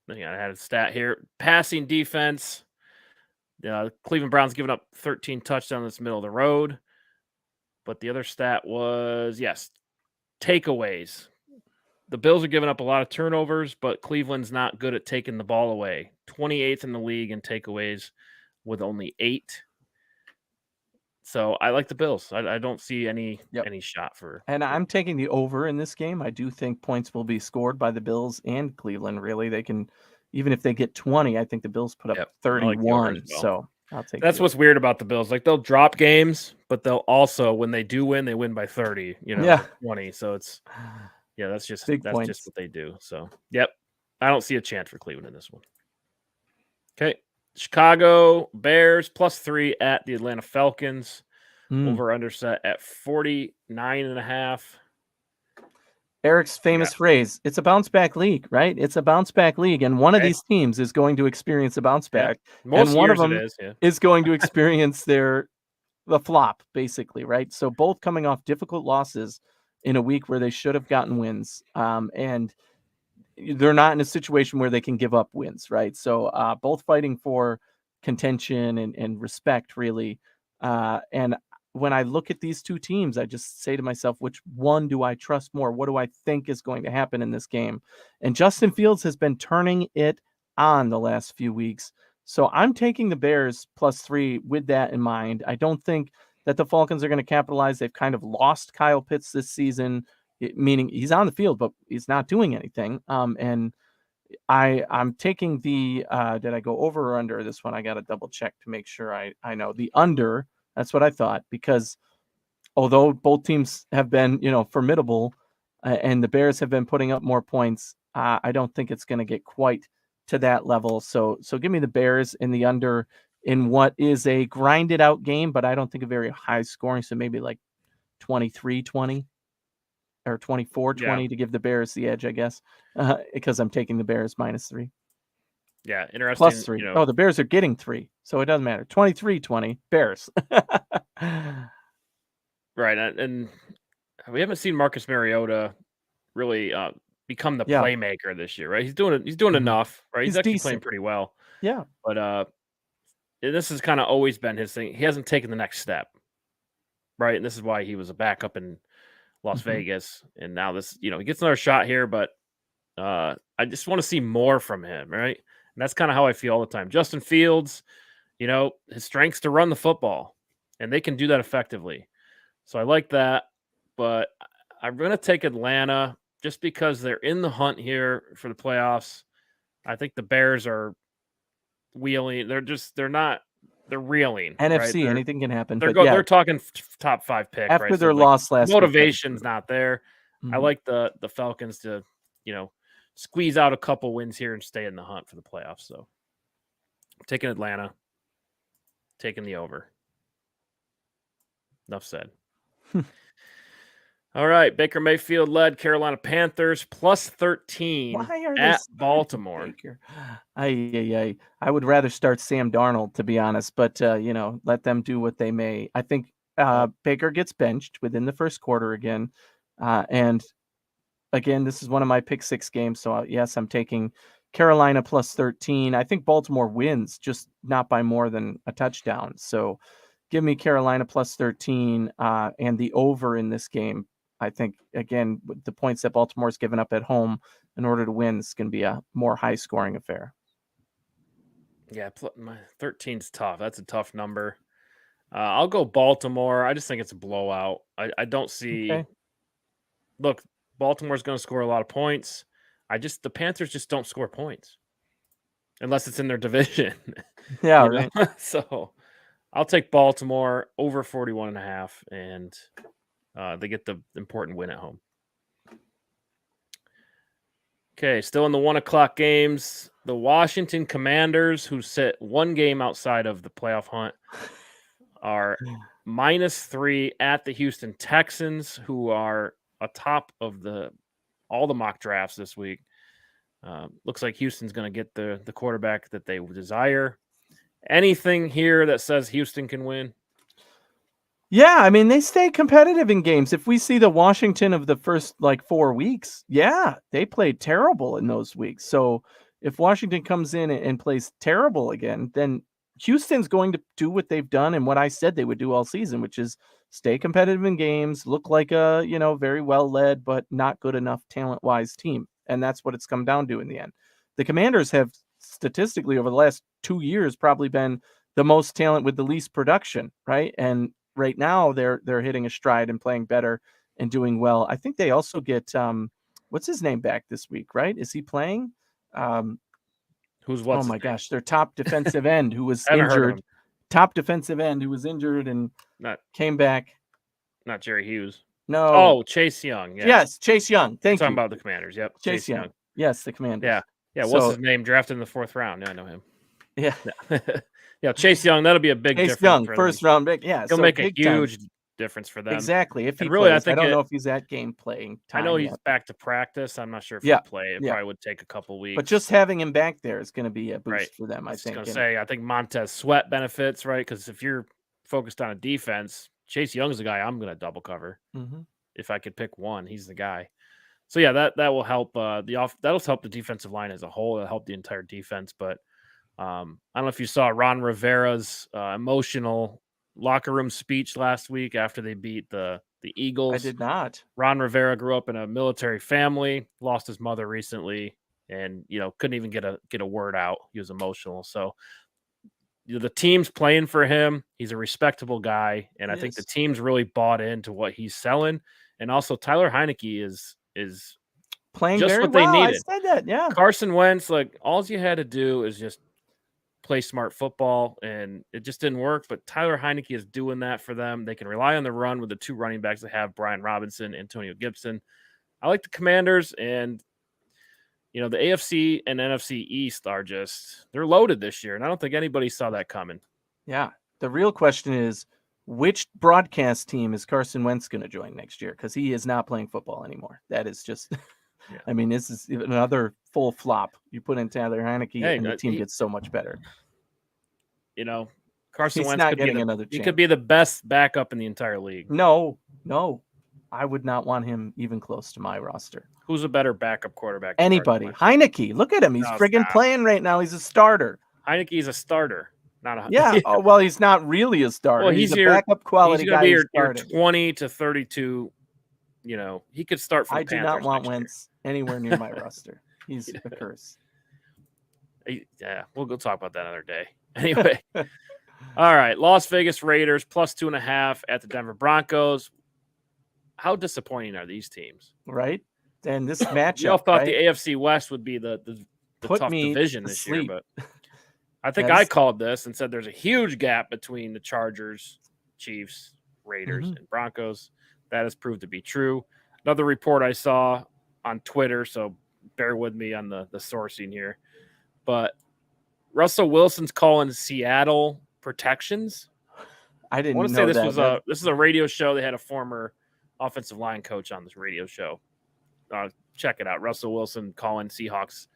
I had a stat here, passing defense. Cleveland Browns giving up 13 touchdowns in this middle of the road. But the other stat was, yes, takeaways. The Bills are giving up a lot of turnovers, but Cleveland's not good at taking the ball away. 28th in the league in takeaways with only 8. So I like the Bills. I don't see any shot for. And I'm taking the over in this game. I do think points will be scored by the Bills and Cleveland. Really, they can, even if they get 20, I think the Bills put up 31. As well. So I'll take. That's what's weird about the Bills. Like they'll drop games, but they'll also, when they do win, they win by 30. 20. So it's that's just what they do. So I don't see a chance for Cleveland in this one. Okay. Chicago Bears +3 at the Atlanta Falcons. Over under set at 49.5. Eric's famous phrase, it's a bounce back league, right? It's a bounce back league. And one of these teams is going to experience a bounce back. Most and one of years them is going to experience the flop, basically, right? So both coming off difficult losses in a week where they should have gotten wins. And they're not in a situation where they can give up wins, right? So both fighting for contention and respect, really. And when I look at these two teams, I just say to myself, which one do I trust more? What do I think is going to happen in this game? And Justin Fields has been turning it on the last few weeks. So I'm taking the Bears +3 with that in mind. I don't think that the Falcons are going to capitalize. They've kind of lost Kyle Pitts this season, meaning he's on the field, but he's not doing anything. And I'm taking the did I go over or under this one? I got to double check to make sure I know the under. That's what I thought, because although both teams have been, formidable and the Bears have been putting up more points, I don't think it's going to get quite to that level. So give me the Bears in the under in what is a grinded out game, but I don't think a very high scoring. So maybe like 23-20 or 24-20 to give the Bears the edge, I guess, because I'm taking the Bears -3. Yeah, interesting. +3. Oh, the Bears are getting 3, so it doesn't matter. 23-20, Bears. Right, and we haven't seen Marcus Mariota really become the playmaker this year, right? He's doing enough, right? He's actually playing pretty well. Yeah. But this has kind of always been his thing. He hasn't taken the next step, right? And this is why he was a backup in Las Vegas, and now this, he gets another shot here, but I just want to see more from him, right? And that's kind of how I feel all the time. Justin Fields, his strength's to run the football, and they can do that effectively. So I like that, but I'm going to take Atlanta just because they're in the hunt here for the playoffs. I think the Bears are wheeling. They're reeling. NFC, right? Anything can happen. They're talking top 5 pick. After right? their loss last week. Motivation's not there. I like the Falcons to, squeeze out a couple wins here and stay in the hunt for the playoffs. So I'm taking Atlanta, taking the over. Enough said. All right. Baker Mayfield led Carolina Panthers +13 at Baltimore. I would rather start Sam Darnold, to be honest, but let them do what they may. I think Baker gets benched within the first quarter again. And again, this is one of my pick 6 games. So yes, I'm taking Carolina +13. I think Baltimore wins, just not by more than a touchdown. So give me Carolina +13 and the over in this game. I think, again, with the points that Baltimore's given up at home in order to win, it's going to be a more high-scoring affair. Yeah, 13's tough. That's a tough number. I'll go Baltimore. I just think it's a blowout. I don't see. Okay. Look, Baltimore's going to score a lot of points. The Panthers just don't score points. unless it's in their division. Yeah, you know? right. So I'll take Baltimore over 41.5, and they get the important win at home. Okay, still in the 1:00 games, the Washington Commanders, who sit one game outside of the playoff hunt, are -3 at the Houston Texans, who are atop of all the mock drafts this week. Looks like Houston's going to get the quarterback that they desire. Anything here that says Houston can win? Yeah, I mean, they stay competitive in games. If we see the Washington of the first, 4 weeks, yeah, they played terrible in those weeks. So if Washington comes in and plays terrible again, then Houston's going to do what they've done and what I said they would do all season, which is stay competitive in games, look like a, very well led, but not good enough talent-wise team. And that's what it's come down to in the end. The Commanders have statistically over the last 2 years probably been the most talent with the least production, right? And right now they're hitting a stride and playing better and doing well. I think they also get what's his name back this week, right? Is he playing? Who's Oh my gosh, their top defensive end who was Haven't heard of injured. him. Top defensive end who was injured and came back. Not Jerry Hughes. No. Oh, Chase Young. Yeah. Yes, Chase Young. Thank you. Talking about the Commanders. Yep. Chase Young. Yes, the Commanders. Yeah. Yeah. What's his name? Drafted in the 4th round. Yeah, I know him. Yeah. Yeah, Chase Young. That'll be a big Chase difference. Young, for first them. round pick. Yeah, He'll so make a big time. huge difference for them. Exactly. If he really, plays, I don't know if he's at game playing time. I know he's yet. back to practice. I'm not sure if he'll play. It probably would take a couple weeks. But just having him back there is going to be a boost for them, I think. I think Montez Sweat benefits, right? Because if you're focused on a defense, Chase Young's the guy I'm going to double cover. Mm-hmm. If I could pick one, he's the guy. So yeah, that will help that'll help the defensive line as a whole. It'll help the entire defense. But I don't know if you saw Ron Rivera's emotional locker room speech last week after they beat the Eagles. I did not. Ron Rivera grew up in a military family, lost his mother recently, and couldn't even get a word out. He was emotional. So the team's playing for him. He's a respectable guy, and I think the team's really bought into what he's selling. And also Tyler Heineke is playing just very what they well. needed. I said that, yeah. Carson Wentz, all you had to do is just play smart football, and it just didn't work. But Tyler Heineke is doing that for them. They can rely on the run with the 2 running backs they have, Brian Robinson, Antonio Gibson. I like the Commanders, and the AFC and NFC East they're loaded this year, and I don't think anybody saw that coming. Yeah. The real question is, which broadcast team is Carson Wentz going to join next year? Because he is not playing football anymore. That is just, I mean, this is another full flop. You put in Tyler Heineke, and the team gets so much better. Carson Wentz not getting another chance. He could be the best backup in the entire league. No. I would not want him even close to my roster. Who's a better backup quarterback? Anybody. Heineke. Look at him. He's friggin' playing right now. He's a starter. Heineke's a starter. Not a yeah. Oh, well, he's not really a starter. Well, he's a backup quality guy. He's going to be your 20 to 32. He could start from I do not want Wentz anywhere near my roster. He's a curse. Yeah, we'll go talk about that another day. Anyway. All right. Las Vegas Raiders plus 2.5 at the Denver Broncos. How disappointing are these teams? Right. And this matchup. We all thought the AFC West would be the tough division this year, but I think I called this and said there's a huge gap between the Chargers, Chiefs, Raiders, and Broncos. That has proved to be true. Another report I saw on Twitter, so bear with me on the sourcing here. But Russell Wilson's calling Seattle protections. I didn't want to know say this is a radio show. They had a former offensive line coach on this radio show. Check it out. Russell Wilson calling Seahawks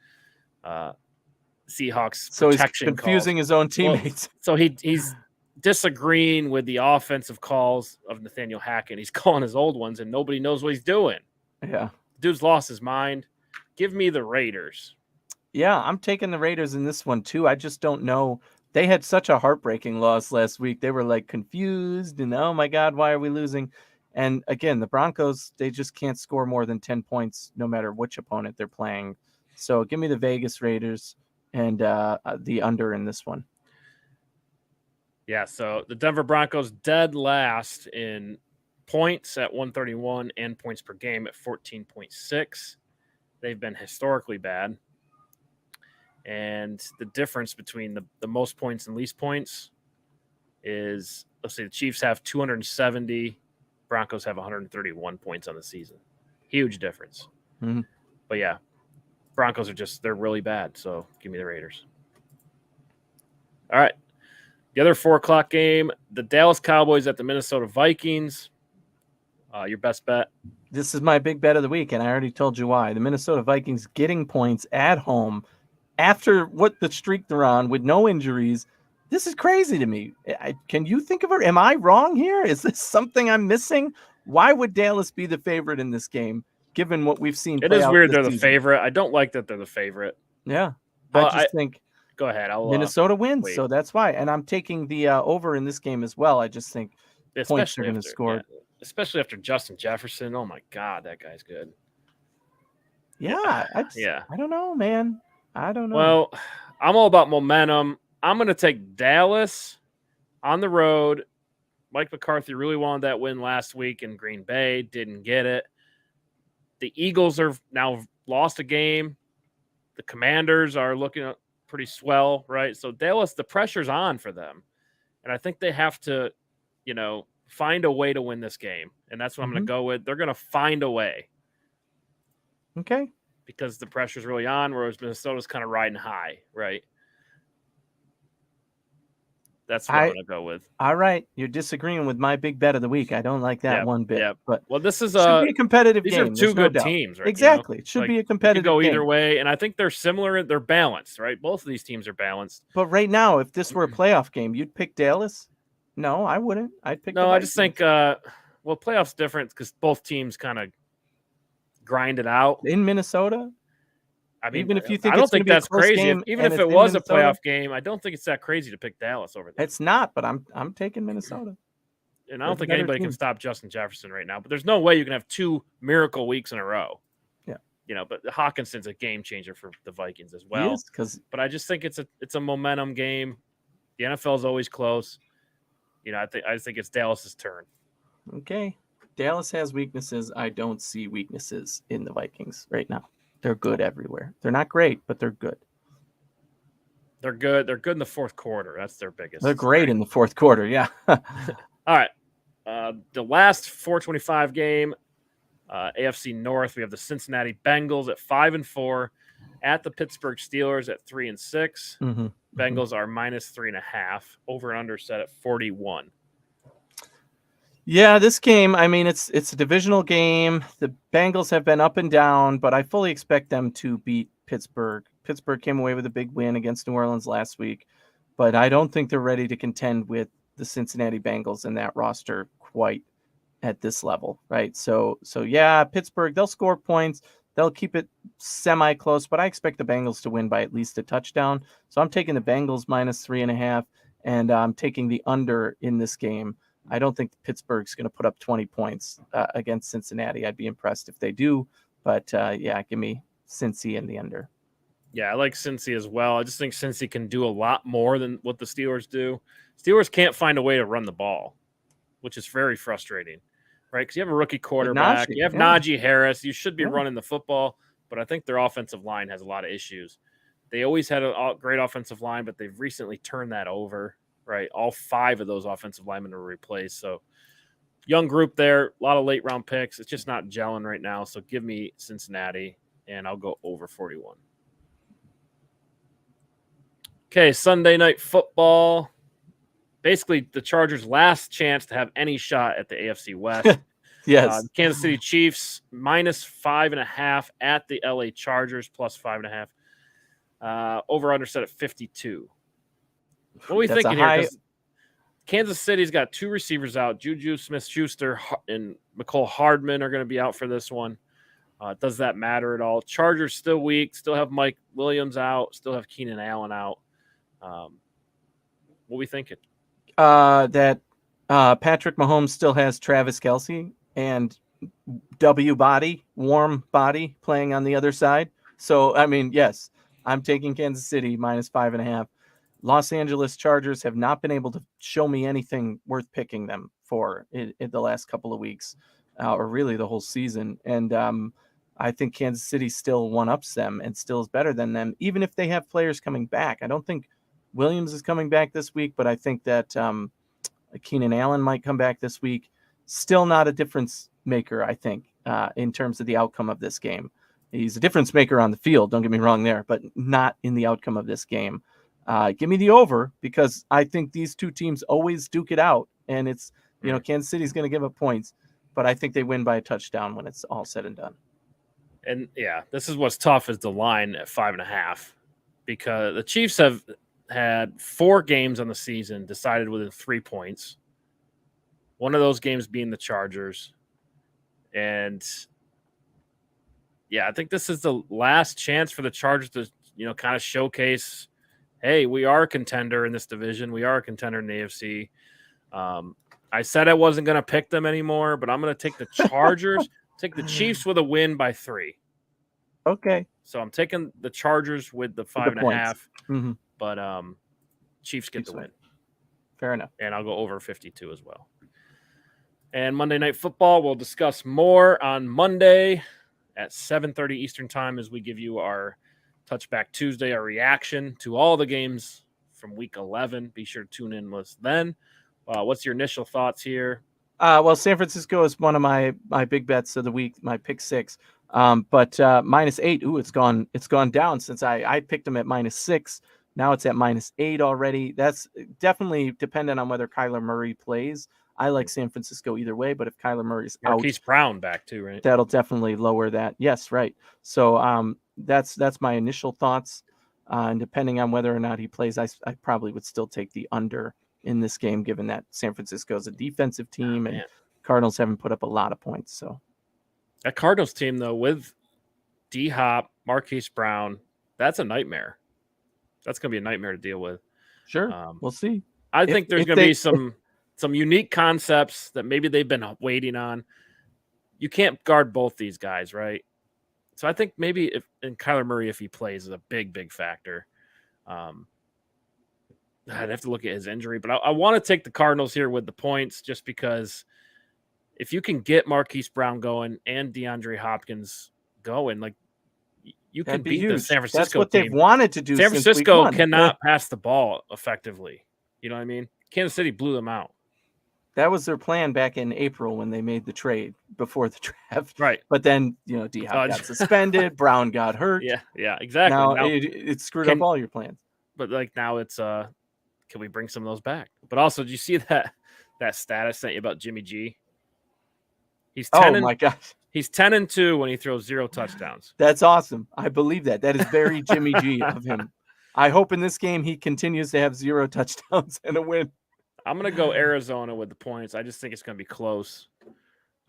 so he's confusing calls. His own teammates. Well, so he's disagreeing with the offensive calls of Nathaniel Hackett. He's calling his old ones, and nobody knows what he's doing. Yeah. Dude's lost his mind. Give me the Raiders. Yeah, I'm taking the Raiders in this one, too. I just don't know. They had such a heartbreaking loss last week. They were, confused, and, oh, my God, why are we losing? And, again, the Broncos, they just can't score more than 10 points no matter which opponent they're playing. So give me the Vegas Raiders and the under in this one. Yeah, so the Denver Broncos dead last in points at 131 and points per game at 14.6. They've been historically bad. And the difference between the most points and least points is, let's say the Chiefs have 270, Broncos have 131 points on the season. Huge difference. Mm-hmm. But yeah, Broncos they're really bad. So give me the Raiders. All right. The other 4:00 game, the Dallas Cowboys at the Minnesota Vikings. Your best bet? This is my big bet of the week, and I already told you why. The Minnesota Vikings getting points at home after what the streak they're on with no injuries. This is crazy to me. Can you think of it? Am I wrong here? Is this something I'm missing? Why would Dallas be the favorite in this game, given what we've seen? It is weird they're the favorite. I don't like that they're the favorite. Yeah. But I just think go ahead. Minnesota wins, so that's why. And I'm taking the over in this game as well. I just think points are going to score. Yeah, especially after Justin Jefferson. Oh, my God, that guy's good. Yeah. I don't know, man. I don't know. Well, I'm all about momentum. I'm going to take Dallas on the road. Mike McCarthy really wanted that win last week in Green Bay. Didn't get it. The Eagles are now lost a game. The Commanders are looking pretty swell, right? So Dallas, the pressure's on for them. And I think they have to, find a way to win this game. And that's what I'm going to go with. They're going to find a way. Okay. Because the pressure's really on, whereas Minnesota's kind of riding high, right? That's what I'm going to go with. All right. You're disagreeing with my big bet of the week. I don't like that one bit. Yeah. But this is should be a competitive these game. These are two good teams, right? Exactly. It should be a competitive game. Go either way. And I think they're similar. They're balanced, right? Both of these teams are balanced. But right now, if this were a playoff game, you'd pick Dallas? No, I wouldn't. I'd pick I just think, playoffs different because both teams kind of grind it out. In Minnesota? I mean, even if you think I don't think that's crazy. Even if it was a playoff game, I don't think it's that crazy to pick Dallas over there. It's not, but I'm taking Minnesota. And I don't think anybody can stop Justin Jefferson right now. But there's no way you can have 2 miracle weeks in a row. Yeah. But Hawkinson's a game changer for the Vikings as well. But I just think it's a momentum game. The NFL is always close. I think it's Dallas's turn. Okay. Dallas has weaknesses. I don't see weaknesses in the Vikings right now. They're good everywhere. They're not great, but they're good. They're good. They're good in the fourth quarter. That's their biggest. They're great in the fourth quarter. Yeah. All right. The last 4:25 game, AFC North. We have the Cincinnati Bengals at 5-4, at the Pittsburgh Steelers at 3-6. Mm-hmm. Bengals are -3.5. Over and under set at 41. Yeah, this game, I mean, it's a divisional game. The Bengals have been up and down, but I fully expect them to beat Pittsburgh. Pittsburgh came away with a big win against New Orleans last week, but I don't think they're ready to contend with the Cincinnati Bengals in that roster quite at this level, right? So yeah, Pittsburgh, they'll score points. They'll keep it semi-close, but I expect the Bengals to win by at least a touchdown. So I'm taking the Bengals -3.5, and I'm taking the under in this game. I don't think Pittsburgh's going to put up 20 points against Cincinnati. I'd be impressed if they do. But, give me Cincy and the under. Yeah, I like Cincy as well. I just think Cincy can do a lot more than what the Steelers do. Steelers can't find a way to run the ball, which is very frustrating, right? Because you have a rookie quarterback. You have Najee Harris. You should be running the football, but I think their offensive line has a lot of issues. They always had a great offensive line, but they've recently turned that over. Right, all 5 of those offensive linemen are replaced. So, young group there, a lot of late round picks. It's just not gelling right now. So, give me Cincinnati, and I'll go over 41. Okay, Sunday Night Football. Basically, the Chargers' last chance to have any shot at the AFC West. Yes. Kansas City Chiefs -5.5 at the LA Chargers +5.5. Over under set at 52. What are we thinking here? Kansas City's got 2 receivers out. Juju Smith-Schuster and McCole Hardman are going to be out for this one. Does that matter at all? Chargers still weak. Still have Mike Williams out. Still have Keenan Allen out. What are we thinking? That Patrick Mahomes still has Travis Kelce and warm body playing on the other side. So, I mean, yes, I'm taking Kansas City -5.5. Los Angeles Chargers have not been able to show me anything worth picking them for in the last couple of weeks, or really the whole season. And I think Kansas City still one-ups them and still is better than them, even if they have players coming back. I don't think Williams is coming back this week, but I think that Keenan Allen might come back this week. Still not a difference maker, I think, in terms of the outcome of this game. He's a difference maker on the field, don't get me wrong there, but not in the outcome of this game. Give me the over, because I think these two teams always duke it out, and it's, Kansas City's going to give up points, but I think they win by a touchdown when it's all said and done. And yeah, this is what's tough, is the line at 5.5, because the Chiefs have had 4 games on the season decided within 3 points. One of those games being the Chargers. And yeah, I think this is the last chance for the Chargers to, kind of showcase, hey, we are a contender in this division. We are a contender in the AFC. I said I wasn't going to pick them anymore, but I'm going to take the Chargers, take the Chiefs with a win by 3. Okay. So I'm taking the Chargers with the 5.5, Mm-hmm. but Chiefs get the win. Fair enough. And I'll go over 52 as well. And Monday Night Football, we'll discuss more on Monday at 7:30 Eastern Time as we give you our Touchback Tuesday, our reaction to all the games from Week 11. Be sure to tune in with us then. What's your initial thoughts here? Well, San Francisco is one of my big bets of the week, my pick 6. But -8. Ooh, it's gone down since I picked them at -6. Now it's at -8 already. That's definitely dependent on whether Kyler Murray plays. I like San Francisco either way, but if Kyler Murray's out, Marquise Brown back too, right? That'll definitely lower that. Yes, right. So that's my initial thoughts. And depending on whether or not he plays, I probably would still take the under in this game, given that San Francisco is a defensive team and Cardinals haven't put up a lot of points. So that Cardinals team, though, with D-Hop, Marquise Brown, that's a nightmare. That's going to be a nightmare to deal with. Sure. We'll see. I think there's going to be some unique concepts that maybe they've been waiting on. You can't guard both these guys, right? So I think maybe Kyler Murray, if he plays, is a big, big factor. I'd have to look at his injury, but I want to take the Cardinals here with the points, just because if you can get Marquise Brown going and DeAndre Hopkins going, like, you can beat the San Francisco That's what team. they've wanted to do. San Francisco cannot pass the ball effectively. You know what I mean? Kansas City blew them out. That was their plan back in April when they made the trade before the draft. Right. But then, D-Hop got suspended. Brown got hurt. Yeah, exactly. Now it screwed up all your plans. But now it's can we bring some of those back? But also, did you see that stat I sent you about Jimmy G? He's 10 my gosh. He's 10-2 when he throws 0 touchdowns. That's awesome. I believe that. That is very Jimmy G of him. I hope in this game he continues to have 0 touchdowns and a win. I'm going to go Arizona with the points. I just think it's going to be close.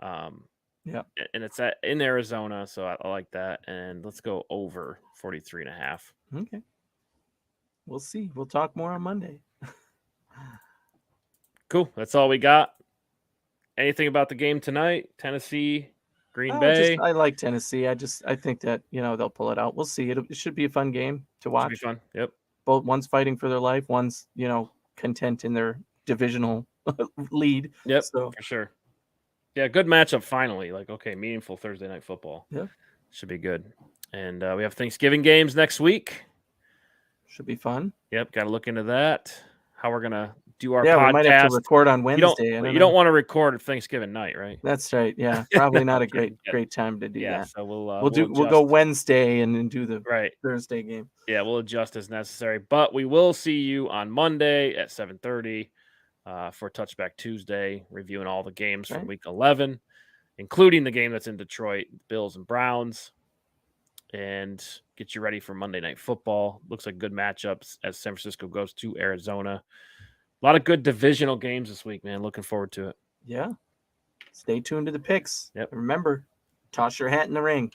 Yeah. And it's in Arizona, so I like that. And let's go over 43.5. Okay. We'll see. We'll talk more on Monday. Cool. That's all we got. Anything about the game tonight? Tennessee, Green Bay? I like Tennessee. I think that, they'll pull it out. We'll see. It should be a fun game to watch. Should be fun. Yep. One's fighting for their life. One's, content in their divisional lead. Yep, so. For sure. Yeah, good matchup finally. Meaningful Thursday night football. Yeah. Should be good. And we have Thanksgiving games next week. Should be fun. Yep, got to look into that. How we're going to do our podcast. We might have to record on Wednesday. You don't want to record Thanksgiving night, right? That's right. Yeah, probably not a great time to do that. So we'll go Wednesday and do the Thursday game. Yeah, we'll adjust as necessary. But we will see you on Monday at 7:30 for Touchback Tuesday, reviewing all the games from Week 11, including the game that's in Detroit, Bills and Browns, and get you ready for Monday Night Football. Looks like good matchups as San Francisco goes to Arizona. A lot of good divisional games this week, man. Looking forward to it. Yeah. Stay tuned to the picks. Yep. Remember, toss your hat in the ring.